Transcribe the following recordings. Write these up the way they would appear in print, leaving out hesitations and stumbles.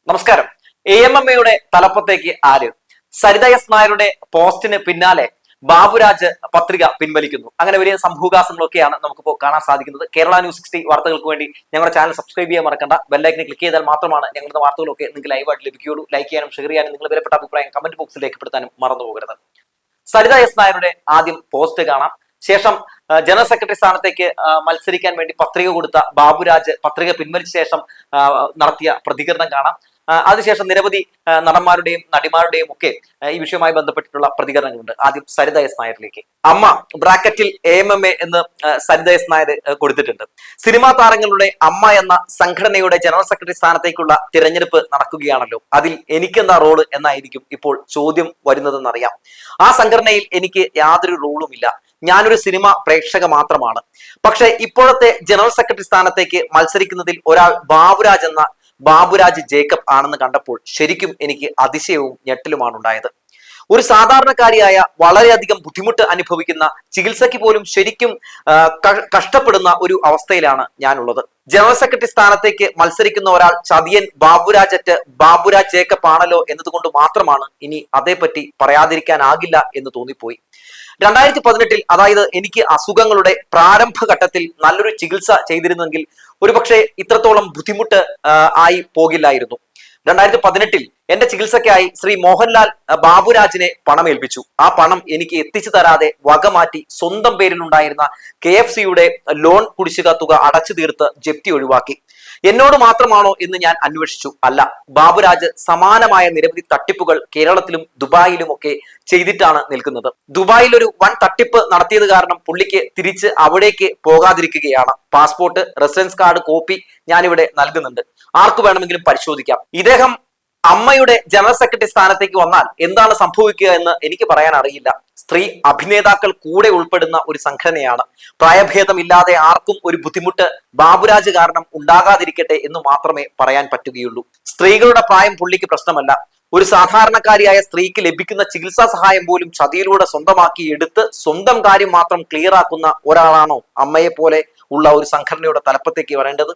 നമസ്കാരം. AMMയുടെ തലപ്പത്തേക്ക് ആര്? സരിത എസ് നായരുടെ പോസ്റ്റിന് പിന്നാലെ ബാബുരാജ് പത്രിക പിൻവലിക്കുന്നു. അങ്ങനെ വലിയ സംഭവവികാസങ്ങളൊക്കെയാണ് നമുക്കിപ്പോൾ കാണാൻ സാധിക്കുന്നത്. കേരള ന്യൂസ് 60 വാർത്തകൾക്ക് വേണ്ടി ഞങ്ങളുടെ ചാനൽ സബ്സ്ക്രൈബ് ചെയ്യാൻ മറക്കണ്ട. ബെല്ലൈക്കനെ ക്ലിക്ക് ചെയ്താൽ മാത്രമാണ് ഞങ്ങളുടെ വാർത്തകളൊക്കെ നിങ്ങൾക്ക് ലൈവായിട്ട് ലഭിക്കുകയുള്ളൂ. ലൈക്ക് ചെയ്യാനും ഷെയർ ചെയ്യാനും നിങ്ങളുടെ വിലപ്പെട്ട അഭിപ്രായം കമന്റ് ബോക്സിൽ രേഖപ്പെടുത്താനും മറന്നു പോകരുത്. സരിത എസ് നായരുടെ ആദ്യം പോസ്റ്റ് കാണാം. ശേഷം ജനറൽ സെക്രട്ടറി സ്ഥാനത്തേക്ക് മത്സരിക്കാൻ വേണ്ടി പത്രിക കൊടുത്ത ബാബുരാജ് പത്രിക പിൻവലിച്ച ശേഷം നടത്തിയ പ്രതികരണം കാണാം. അതിനുശേഷം നിരവധി നടന്മാരുടെയും നടിമാരുടെയും ഒക്കെ ഈ വിഷയവുമായി ബന്ധപ്പെട്ടിട്ടുള്ള പ്രതികരണങ്ങളുണ്ട്. ആദ്യം സരിത എസ് നായരിലേക്ക്. അമ്മ ബ്രാക്കറ്റിൽ AMMA എന്ന് സരിത എസ് നായർ കൊടുത്തിട്ടുണ്ട്. സിനിമാ താരങ്ങളുടെ അമ്മ എന്ന സംഘടനയുടെ ജനറൽ സെക്രട്ടറി സ്ഥാനത്തേക്കുള്ള തിരഞ്ഞെടുപ്പ് നടക്കുകയാണല്ലോ, അതിൽ എനിക്കെന്താ റോള് എന്നായിരിക്കും ഇപ്പോൾ ചോദ്യം വരുന്നതെന്നറിയാം. ആ സംഘടനയിൽ എനിക്ക് യാതൊരു റോളുമില്ല. ഞാനൊരു സിനിമ പ്രേക്ഷക മാത്രമാണ്. പക്ഷെ ഇപ്പോഴത്തെ ജനറൽ സെക്രട്ടറി സ്ഥാനത്തേക്ക് മത്സരിക്കുന്നതിൽ ഒരാൾ ബാബുരാജ് ജേക്കബ് ആണെന്ന് കണ്ടപ്പോൾ ശരിക്കും എനിക്ക് അതിശയവും ഞെട്ടലുമാണ് ഉണ്ടായത്. ഒരു സാധാരണക്കാരിയായ വളരെയധികം ബുദ്ധിമുട്ട് അനുഭവിക്കുന്ന, ചികിത്സയ്ക്ക് പോലും ശരിക്കും കഷ്ടപ്പെടുന്ന ഒരു അവസ്ഥയിലാണ് ഞാനുള്ളത്. ജനറൽ സെക്രട്ടറി സ്ഥാനത്തേക്ക് മത്സരിക്കുന്ന ഒരാൾ ചതിയൻ ബാബുരാജ് ജേക്കബ് ആണല്ലോ എന്നതുകൊണ്ട് മാത്രമാണ് ഇനി അതേപറ്റി പറയാതിരിക്കാനാകില്ല എന്ന് തോന്നിപ്പോയി. 2018 അതായത് എനിക്ക് അസുഖങ്ങളുടെ പ്രാരംഭഘട്ടത്തിൽ നല്ലൊരു ചികിത്സ ചെയ്തിരുന്നെങ്കിൽ ഒരുപക്ഷെ ഇത്രത്തോളം ബുദ്ധിമുട്ട് ആയി പോകില്ലായിരുന്നു. 2018 എന്റെ ചികിത്സയ്ക്കായി ശ്രീ മോഹൻലാൽ ബാബുരാജിനെ പണം ഏൽപ്പിച്ചു. ആ പണം എനിക്ക് എത്തിച്ചു തരാതെ വകമാറ്റി സ്വന്തം പേരിലുണ്ടായിരുന്ന KFCയുടെ ലോൺ കുടിശ്ശിക തുക അടച്ചു തീർത്ത് ജപ്തി ഒഴിവാക്കി. എന്നോട് മാത്രമാണോ എന്ന് ഞാൻ അന്വേഷിച്ചു. അല്ല, ബാബുരാജ് സമാനമായ നിരവധി തട്ടിപ്പുകൾ കേരളത്തിലും ദുബായിലും ഒക്കെ ചെയ്തിട്ടാണ് നിൽക്കുന്നത്. ദുബായിൽ ഒരു വൻ തട്ടിപ്പ് നടത്തിയത് കാരണം പുള്ളിക്ക് തിരിച്ച് അവിടേക്ക് പോകാതിരിക്കുകയാണ്. പാസ്പോർട്ട്, റെസിഡൻസ് കാർഡ് കോപ്പി ഞാനിവിടെ നൽകുന്നുണ്ട്, ആർക്ക് വേണമെങ്കിലും പരിശോധിക്കാം. ഇദ്ദേഹം അമ്മയുടെ ജനറൽ സെക്രട്ടറി സ്ഥാനത്തേക്ക് വന്നാൽ എന്താണ് സംഭവിക്കുക എന്ന് എനിക്ക് പറയാൻ അറിയില്ല. സ്ത്രീ അഭിനേതാക്കൾ കൂടെ ഉൾപ്പെടുന്ന ഒരു സംഘടനയാണ്. പ്രായഭേദമില്ലാതെ ആർക്കും ഒരു ബുദ്ധിമുട്ട് ബാബുരാജ് കാരണം ഉണ്ടാകാതിരിക്കട്ടെ എന്ന് മാത്രമേ പറയാൻ പറ്റുകയുള്ളൂ. സ്ത്രീകളുടെ പ്രായം പുള്ളിക്ക് പ്രശ്നമല്ല. ഒരു സാധാരണക്കാരിയായ സ്ത്രീക്ക് ലഭിക്കുന്ന ചികിത്സാ സഹായം പോലും ചതിയിലൂടെ സ്വന്തമാക്കി എടുത്ത് സ്വന്തം കാര്യം മാത്രം ക്ലിയർ ആക്കുന്ന ഒരാളാണോ അമ്മയെ പോലെ ഉള്ള ഒരു സംഘടനയുടെ തലപ്പത്തേക്ക് വരേണ്ടത്?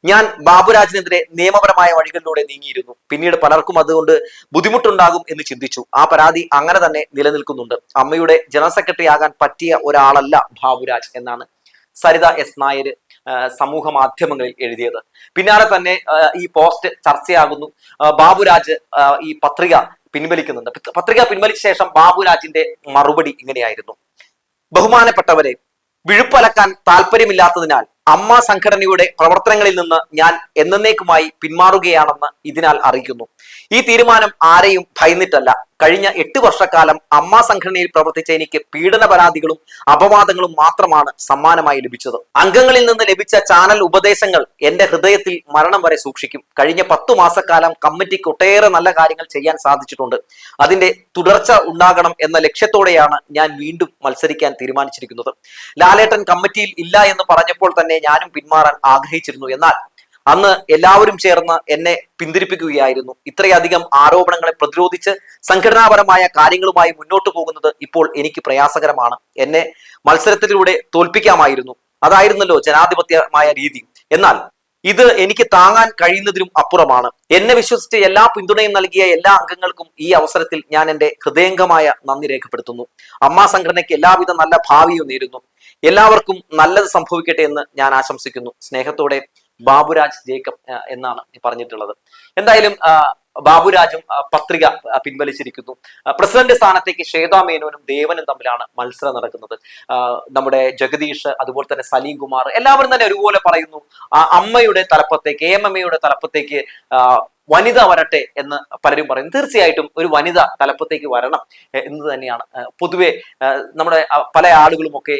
ഞാൻ ബാബുരാജിനെതിരെ നിയമപരമായ വഴികളിലൂടെ നീങ്ങിയിരുന്നു. പിന്നീട് പലർക്കും അതുകൊണ്ട് ബുദ്ധിമുട്ടുണ്ടാകും എന്ന് ചിന്തിച്ചു. ആ പരാതി അങ്ങനെ തന്നെ നിലനിൽക്കുന്നുണ്ട്. അമ്മയുടെ ജനറൽ സെക്രട്ടറി ആകാൻ പറ്റിയ ഒരാളല്ല ബാബുരാജ് എന്നാണ് സരിത എസ് നായർ സമൂഹ മാധ്യമങ്ങളിൽ എഴുതിയത്. പിന്നാലെ തന്നെ ഈ പോസ്റ്റ് ചർച്ചയാകുന്നു. ബാബുരാജ് ഈ പത്രിക പിൻവലിക്കുന്നുണ്ട്. പത്രിക പിൻവലിച്ച ശേഷം ബാബുരാജിന്റെ മറുപടി ഇങ്ങനെയായിരുന്നു: ബഹുമാനപ്പെട്ടവരെ, വിഴുപ്പലക്കാൻ താല്പര്യമില്ലാത്തതിനാൽ അമ്മ സംഘടനയുടെ പ്രവർത്തനങ്ങളിൽ നിന്ന് ഞാൻ എന്നേക്കുമായി പിന്മാറുകയാണെന്ന് ഇതിനാൽ അറിയിക്കുന്നു. ഈ തീരുമാനം ആരെയും ഭയന്നിട്ടല്ല. കഴിഞ്ഞ 8 വർഷക്കാലം അമ്മ സംഘടനയിൽ പ്രവർത്തിച്ച എനിക്ക് പീഡന പരാതികളും അപവാദങ്ങളും മാത്രമാണ് സമ്മാനമായി ലഭിച്ചത്. അംഗങ്ങളിൽ നിന്ന് ലഭിച്ച ചാനൽ ഉപദേശങ്ങൾ എന്റെ ഹൃദയത്തിൽ മരണം വരെ സൂക്ഷിക്കും. കഴിഞ്ഞ 10 മാസക്കാലം കമ്മിറ്റിക്ക് ഒട്ടേറെ നല്ല കാര്യങ്ങൾ ചെയ്യാൻ സാധിച്ചിട്ടുണ്ട്. അതിന്റെ തുടർച്ച ഉണ്ടാകണം എന്ന ലക്ഷ്യത്തോടെയാണ് ഞാൻ വീണ്ടും മത്സരിക്കാൻ തീരുമാനിച്ചിരിക്കുന്നത്. ലാലേട്ടൻ കമ്മിറ്റിയിൽ ഇല്ല എന്ന് പറഞ്ഞപ്പോൾ തന്നെ ഞാനും പിന്മാറാൻ ആഗ്രഹിച്ചിരുന്നു. എന്നാൽ അന്ന് എല്ലാവരും ചേർന്ന് എന്നെ പിന്തിരിപ്പിക്കുകയായിരുന്നു. ഇത്രയധികം ആരോപണങ്ങളെ പ്രതിരോധിച്ച് സംഘടനാപരമായ കാര്യങ്ങളുമായി മുന്നോട്ട് പോകുന്നത് ഇപ്പോൾ എനിക്ക് പ്രയാസകരമാണ്. എന്നെ മത്സരത്തിലൂടെ തോൽപ്പിക്കാമായിരുന്നു. അതായിരുന്നല്ലോ ജനാധിപത്യമായ രീതി. എന്നാൽ ഇത് എനിക്ക് താങ്ങാൻ കഴിയുന്നതിലും അപ്പുറമാണ്. എന്നെ വിശ്വസിച്ച് എല്ലാ പിന്തുണയും നൽകിയ എല്ലാ അംഗങ്ങൾക്കും ഈ അവസരത്തിൽ ഞാൻ എന്റെ ഹൃദയംഗമായ നന്ദി രേഖപ്പെടുത്തുന്നു. അമ്മ സംഘടനയ്ക്ക് എല്ലാവിധ നല്ല ഭാവിയും നേരുന്നു. എല്ലാവർക്കും നല്ലത് സംഭവിക്കട്ടെ എന്ന് ഞാൻ ആശംസിക്കുന്നു. സ്നേഹത്തോടെ ബാബുരാജ് ജേക്കബ് എന്നാണ് പറഞ്ഞിട്ടുള്ളത്. എന്തായാലും ബാബുരാജും പത്രിക പിൻവലിച്ചിരിക്കുന്നു. പ്രസിഡന്റ് സ്ഥാനത്തേക്ക് ശ്വേതാ മേനോനും ദേവനും തമ്മിലാണ് മത്സരം നടക്കുന്നത്. നമ്മുടെ ജഗദീഷ്, അതുപോലെ തന്നെ സലീം കുമാർ, എല്ലാവരും തന്നെ ഒരുപോലെ പറയുന്നു അമ്മയുടെ തലപ്പത്തേക്ക്, AMMയുടെ തലപ്പത്തേക്ക് വനിത വരട്ടെ എന്ന് പലരും പറയുന്നു. തീർച്ചയായിട്ടും ഒരു വനിത തലപ്പത്തേക്ക് വരണം എന്ന് തന്നെയാണ് പൊതുവെ നമ്മുടെ പല ആളുകളും ഒക്കെ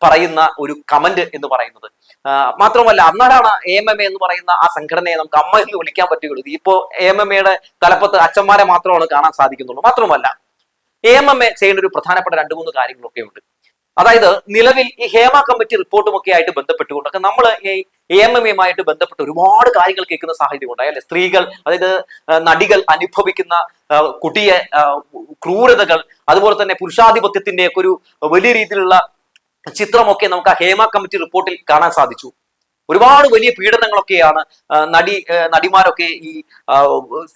പറയുന്ന ഒരു കമന്റ് എന്ന് പറയുന്നത്. മാത്രമല്ല, അന്നാലാണ് AMMA എന്ന് പറയുന്ന ആ സംഘടനയെ നമുക്ക് അമ്മ എന്ന് വിളിക്കാൻ പറ്റുകയുള്ളൂ. ഇപ്പോ AMMയുടെ തലപ്പത്ത് അച്ഛന്മാരെ മാത്രമാണ് കാണാൻ സാധിക്കുന്നുള്ളൂ. മാത്രമല്ല, AMMA ചെയ്യേണ്ട ഒരു പ്രധാനപ്പെട്ട 2-3 കാര്യങ്ങളൊക്കെ ഉണ്ട്. അതായത് നിലവിൽ ഈ ഹേമ കമ്മിറ്റി റിപ്പോർട്ടും ഒക്കെ ആയിട്ട് ബന്ധപ്പെട്ടുകൊണ്ടൊക്കെ നമ്മൾ ഈ AMMയുമായിട്ട് ബന്ധപ്പെട്ട് ഒരുപാട് കാര്യങ്ങൾ കേൾക്കുന്ന സാഹചര്യം ഉണ്ടായി അല്ലെ? സ്ത്രീകൾ, അതായത് നടികൾ അനുഭവിക്കുന്ന കുട്ടിയെ ക്രൂരതകൾ, അതുപോലെ തന്നെ പുരുഷാധിപത്യത്തിന്റെ ഒക്കെ ഒരു വലിയ രീതിയിലുള്ള ചിത്രമൊക്കെ നമുക്ക് ആ ഹേമ കമ്മിറ്റി റിപ്പോർട്ടിൽ കാണാൻ സാധിച്ചു. ഒരുപാട് വലിയ പീഡനങ്ങളൊക്കെയാണ് നടിമാരൊക്കെ ഈ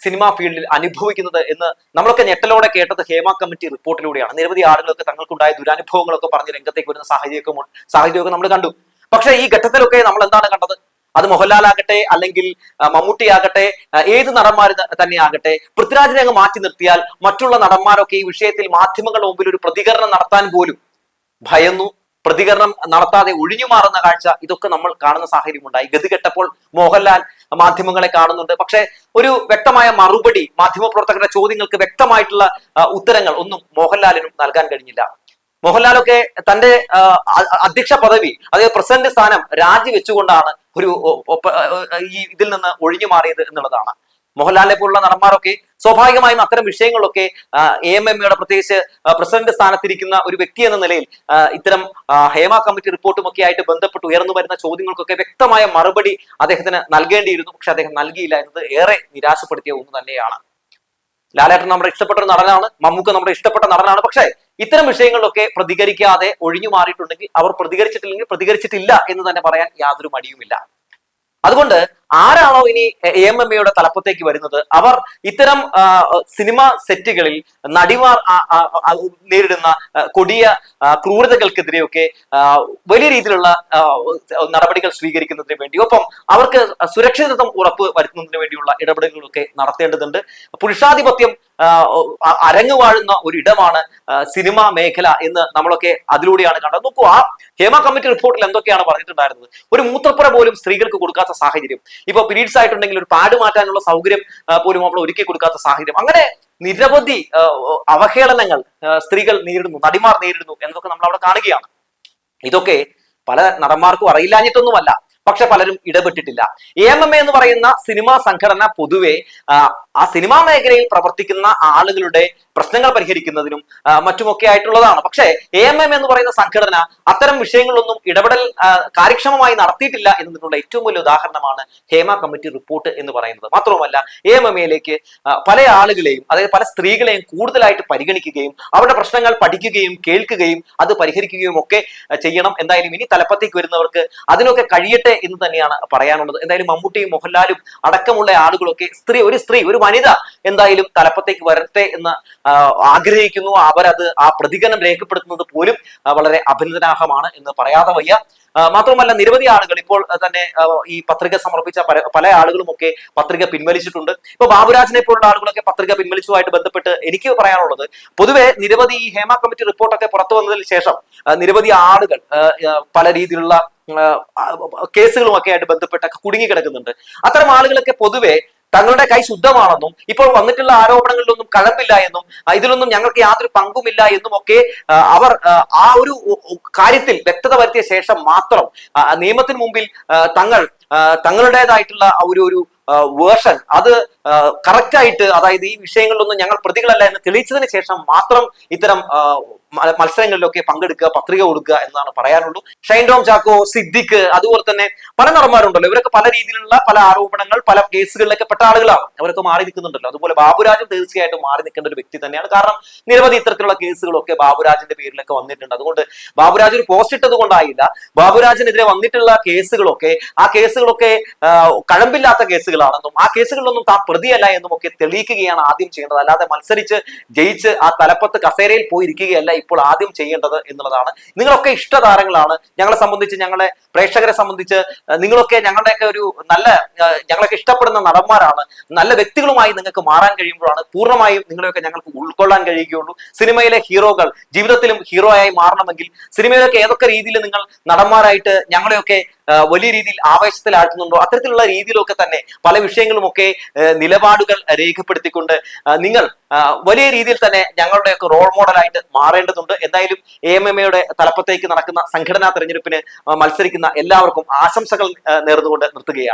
സിനിമാ ഫീൽഡിൽ അനുഭവിക്കുന്നത് എന്ന് നമ്മളൊക്കെ ഞെട്ടലോടെ കേട്ടത് ഹേമ കമ്മിറ്റി റിപ്പോർട്ടിലൂടെയാണ്. നിരവധി ആളുകൾക്ക് തങ്ങൾക്കുണ്ടായ ദുരനുഭവങ്ങളൊക്കെ പറഞ്ഞ് രംഗത്തേക്ക് വരുന്ന സാഹചര്യമൊക്കെ നമ്മൾ കണ്ടു. പക്ഷേ ഈ ഘട്ടത്തിലൊക്കെ നമ്മൾ എന്താണ് കണ്ടത്? അത് മോഹൻലാൽ ആകട്ടെ, അല്ലെങ്കിൽ മമ്മൂട്ടി ആകട്ടെ, ഏത് നടന്മാർ തന്നെ ആകട്ടെ, പൃഥ്വിരാജിനെ അങ്ങ് മാറ്റി നിർത്തിയാൽ മറ്റുള്ള നടന്മാരൊക്കെ ഈ വിഷയത്തിൽ മാധ്യമങ്ങളുടെ മുമ്പിൽ ഒരു പ്രതികരണം നടത്താൻ പോലും ഭയന്നു, പ്രതികരണം നടത്താതെ ഒഴിഞ്ഞു മാറുന്ന കാഴ്ച ഇതൊക്കെ നമ്മൾ കാണുന്ന സാഹചര്യം ഉണ്ടായി. ഗതികെട്ടപ്പോൾ മോഹൻലാൽ മാധ്യമങ്ങളെ കാണുന്നുണ്ട്. പക്ഷെ ഒരു വ്യക്തമായ മറുപടി, മാധ്യമപ്രവർത്തകരുടെ ചോദ്യങ്ങൾക്ക് വ്യക്തമായിട്ടുള്ള ഉത്തരങ്ങൾ ഒന്നും മോഹൻലാലിനും നൽകാൻ കഴിഞ്ഞില്ല. മോഹൻലാലൊക്കെ തന്റെ അധ്യക്ഷ പദവി, അതായത് പ്രസിഡന്റ് സ്ഥാനം രാജിവെച്ചുകൊണ്ടാണ് ഈ ഇതിൽ നിന്ന് ഒഴിഞ്ഞു മാറിയത് എന്നുള്ളതാണ്. മോഹൻലാലിനെ പോലുള്ള നടന്മാരൊക്കെ സ്വാഭാവികമായും അത്തരം വിഷയങ്ങളിലൊക്കെ AMMയുടെ പ്രത്യേകിച്ച് പ്രസിഡന്റ് സ്ഥാനത്തിരിക്കുന്ന ഒരു വ്യക്തി എന്ന നിലയിൽ ഇത്തരം ഹേമ കമ്മിറ്റി റിപ്പോർട്ടും ഒക്കെ ആയിട്ട് ബന്ധപ്പെട്ട് ഉയർന്നു വരുന്ന ചോദ്യങ്ങൾക്കൊക്കെ വ്യക്തമായ മറുപടി അദ്ദേഹത്തിന് നൽകേണ്ടിയിരുന്നു. പക്ഷെ അദ്ദേഹം നൽകിയില്ല എന്നത് ഏറെ നിരാശപ്പെടുത്തിയ ഒന്ന് തന്നെയാണ്. ലാലേട്ടൻ നമ്മുടെ ഇഷ്ടപ്പെട്ട ഒരു നടനാണ്, മമ്മൂക്ക നമ്മുടെ ഇഷ്ടപ്പെട്ട നടനാണ്. പക്ഷേ ഇത്തരം വിഷയങ്ങളിലൊക്കെ പ്രതികരിക്കാതെ ഒഴിഞ്ഞു മാറിയിട്ടുണ്ടെങ്കിൽ, അവർ പ്രതികരിച്ചിട്ടില്ലെങ്കിൽ പ്രതികരിച്ചിട്ടില്ല എന്ന് തന്നെ പറയാൻ യാതൊരു മടിയുമില്ല. അതുകൊണ്ട് ആരാണോ ഇനി AMMയുടെ തലപ്പത്തേക്ക് വരുന്നത്, അവർ ഇത്തരം സിനിമ സെറ്റുകളിൽ നടിമാർ നേരിടുന്ന കൊടിയ ക്രൂരതകൾക്കെതിരെയൊക്കെ വലിയ രീതിയിലുള്ള നടപടികൾ സ്വീകരിക്കുന്നതിന് വേണ്ടി, ഒപ്പം അവർക്ക് സുരക്ഷിതത്വം ഉറപ്പ് വരുത്തുന്നതിന് വേണ്ടിയുള്ള ഇടപെടലുകളൊക്കെ നടത്തേണ്ടതുണ്ട്. പുരുഷാധിപത്യം അരങ്ങുവാഴുന്ന ഒരു ഇടമാണ് സിനിമാ മേഖല എന്ന് നമ്മളൊക്കെ അതിലൂടെയാണ് കണ്ടത്. നോക്കൂ, ആ ഹേമ കമ്മിറ്റി റിപ്പോർട്ടിൽ എന്തൊക്കെയാണ് പറഞ്ഞിട്ടുണ്ടായിരുന്നത്. ഒരു മൂത്രപ്പുര പോലും സ്ത്രീകൾക്ക് കൊടുക്കാത്ത സാഹചര്യം, ഇപ്പൊ പീരീഡ്സ് ആയിട്ടുണ്ടെങ്കിൽ ഒരു പാഡ് മാറ്റാനുള്ള സൗകര്യം പോലും നമ്മൾ ഒരുക്കി കൊടുക്കാത്ത സാഹചര്യം, അങ്ങനെ നിരവധി അവഹേളനങ്ങൾ സ്ത്രീകൾ നേരിടുന്നു, നടിമാർ നേരിടുന്നു എന്നതൊക്കെ നമ്മൾ അവിടെ കാണുകയാണ്. ഇതൊക്കെ പല നടന്മാർക്കും അറിയില്ലാഞ്ഞിട്ടൊന്നുമല്ല, പക്ഷെ പലരും ഇടപെട്ടിട്ടില്ല. AMMA എന്ന് പറയുന്ന സിനിമാ സംഘടന പൊതുവെ ആ സിനിമാ മേഖലയിൽ പ്രവർത്തിക്കുന്ന ആളുകളുടെ പ്രശ്നങ്ങൾ പരിഹരിക്കുന്നതിനും മറ്റുമൊക്കെ ആയിട്ടുള്ളതാണ്. പക്ഷേ AMMA എന്ന് പറയുന്ന സംഘടന അത്തരം വിഷയങ്ങളിലൊന്നും ഇടപെടൽ കാര്യക്ഷമമായി നടത്തിയിട്ടില്ല എന്നതിനുള്ള ഏറ്റവും വലിയ ഉദാഹരണമാണ് ഹേമ കമ്മിറ്റി റിപ്പോർട്ട് എന്ന് പറയുന്നത്. മാത്രവുമല്ല, AMMയിലേക്ക് പല ആളുകളെയും, അതായത് പല സ്ത്രീകളെയും കൂടുതലായിട്ട് പരിഗണിക്കുകയും അവരുടെ പ്രശ്നങ്ങൾ പഠിക്കുകയും കേൾക്കുകയും അത് പരിഹരിക്കുകയും ഒക്കെ ചെയ്യണം. എന്തായാലും ഇനി തലപ്പത്തേക്ക് വരുന്നവർക്ക് അതിനൊക്കെ കഴിയട്ടെ എന്ന് തന്നെയാണ് പറയാനുള്ളത്. എന്തായാലും മമ്മൂട്ടിയും മോഹൻലാലും അടക്കമുള്ള ആളുകളൊക്കെ ഒരു വനിത എന്തായാലും തലപ്പത്തേക്ക് വരട്ടെ എന്ന് ആഗ്രഹിക്കുന്നു. അവരത് ആ പ്രതികരണം രേഖപ്പെടുത്തുന്നത് പോലും വളരെ അഭിനന്ദനാർഹമാണ് എന്ന് പറയാതെ വയ്യ. മാത്രമല്ല, നിരവധി ആളുകൾ ഇപ്പോൾ തന്നെ ഈ പത്രിക സമർപ്പിച്ച പല ആളുകളും ഒക്കെ പത്രിക പിൻവലിച്ചിട്ടുണ്ട്. ഇപ്പൊ ബാബുരാജിനെ പോലുള്ള ആളുകളൊക്കെ പത്രിക പിൻവലിച്ചതുമായിട്ട് ബന്ധപ്പെട്ട് എനിക്ക് പറയാനുള്ളത്, പൊതുവെ നിരവധി ഈ ഹേമ കമ്മിറ്റി റിപ്പോർട്ടൊക്കെ പുറത്തു വന്നതിന് ശേഷം നിരവധി ആളുകൾ പല രീതിയിലുള്ള കേസുകളുമൊക്കെ ആയിട്ട് ബന്ധപ്പെട്ടൊക്കെ കുടുങ്ങിക്കിടക്കുന്നുണ്ട്. അത്തരം ആളുകളൊക്കെ പൊതുവെ തങ്ങളുടെ കൈ ശുദ്ധമാണെന്നും ഇപ്പോൾ വന്നിട്ടുള്ള ആരോപണങ്ങളിലൊന്നും കഴമ്പില്ല എന്നും ഇതിലൊന്നും ഞങ്ങൾക്ക് യാതൊരു പങ്കുമില്ല എന്നും ഒക്കെ അവർ ആ ഒരു കാര്യത്തിൽ വ്യക്തത വരുത്തിയ ശേഷം മാത്രം നിയമത്തിന് മുമ്പിൽ തങ്ങളുടേതായിട്ടുള്ള ഒരു വേർഷൻ അത് കറക്റ്റ് ആയിട്ട്, അതായത് ഈ വിഷയങ്ങളിലൊന്നും ഞങ്ങൾ പ്രതികളല്ല എന്ന് തെളിയിച്ചതിന് ശേഷം മാത്രം ഇത്തരം മത്സരങ്ങളിലൊക്കെ പങ്കെടുക്കുക, പത്രിക കൊടുക്കുക എന്നതാണ് പറയാനുള്ളൂ. ഷൈൻ ടോം ചാക്കോ, സിദ്ദിഖ്, അതുപോലെ തന്നെ പല നടന്മാരുണ്ടല്ലോ, ഇവരൊക്കെ പല രീതിയിലുള്ള പല ആരോപണങ്ങൾ, പല കേസുകളിലൊക്കെ പെട്ട ആളുകളാണ്. അവരൊക്കെ മാറി നിൽക്കുന്നുണ്ടല്ലോ. അതുപോലെ ബാബുരാജും തീർച്ചയായിട്ടും മാറി നിൽക്കേണ്ട ഒരു വ്യക്തി തന്നെയാണ്. കാരണം നിരവധി ഇത്തരത്തിലുള്ള കേസുകളൊക്കെ ബാബുരാജിന്റെ പേരിലൊക്കെ വന്നിട്ടുണ്ട്. അതുകൊണ്ട് ബാബുരാജ് ഒരു പോസ്റ്റ് ഇട്ടത് കൊണ്ടായില്ല, ബാബുരാജിനെതിരെ വന്നിട്ടുള്ള കേസുകളൊക്കെ കഴമ്പില്ലാത്ത കേസുകളാണെന്നും ആ കേസുകളിലൊന്നും താൻ പ്രതിയല്ല എന്നും ഒക്കെ തെളിയിക്കുകയാണ് ആദ്യം ചെയ്യേണ്ടത്. അല്ലാതെ മത്സരിച്ച് ജയിച്ച് ആ തലപ്പത്ത് കസേരയിൽ പോയിരിക്കുകയല്ല ഇപ്പോൾ ആദ്യം ചെയ്യേണ്ടത് എന്നുള്ളതാണ്. നിങ്ങളൊക്കെ ഇഷ്ടതാരങ്ങളാണ്. ഞങ്ങളെ സംബന്ധിച്ച്, ഞങ്ങളെ പ്രേക്ഷകരെ സംബന്ധിച്ച് നിങ്ങളൊക്കെ ഞങ്ങളുടെയൊക്കെ ഞങ്ങളൊക്കെ ഇഷ്ടപ്പെടുന്ന നടന്മാരാണ്. നല്ല വ്യക്തികളുമായി നിങ്ങൾക്ക് മാറാൻ കഴിയുമ്പോഴാണ് പൂർണ്ണമായും നിങ്ങളെയൊക്കെ ഞങ്ങൾക്ക് ഉൾക്കൊള്ളാൻ കഴിയുകയുള്ളൂ. സിനിമയിലെ ഹീറോകൾ ജീവിതത്തിലും ഹീറോയായി മാറണമെങ്കിൽ സിനിമയിലൊക്കെ ഏതൊക്കെ രീതിയിൽ നിങ്ങൾ നടന്മാരായിട്ട് ഞങ്ങളെയൊക്കെ വലിയ രീതിയിൽ ആവേശത്തിലാഴ്ത്തുന്നുണ്ടോ അത്തരത്തിലുള്ള രീതിയിലൊക്കെ തന്നെ പല വിഷയങ്ങളുമൊക്കെ നിലപാടുകൾ രേഖപ്പെടുത്തിക്കൊണ്ട് നിങ്ങൾ വലിയ രീതിയിൽ തന്നെ ഞങ്ങളുടെയൊക്കെ റോൾ മോഡലായിട്ട് മാറേണ്ടതുണ്ട്. എന്തായാലും AMMയുടെ തലപ്പത്തേക്ക് നടക്കുന്ന സംഘടനാ തെരഞ്ഞെടുപ്പിന് മത്സരിക്കുന്ന എല്ലാവർക്കും ആശംസകൾ നേർന്നുകൊണ്ട് നിർത്തുകയാണ്.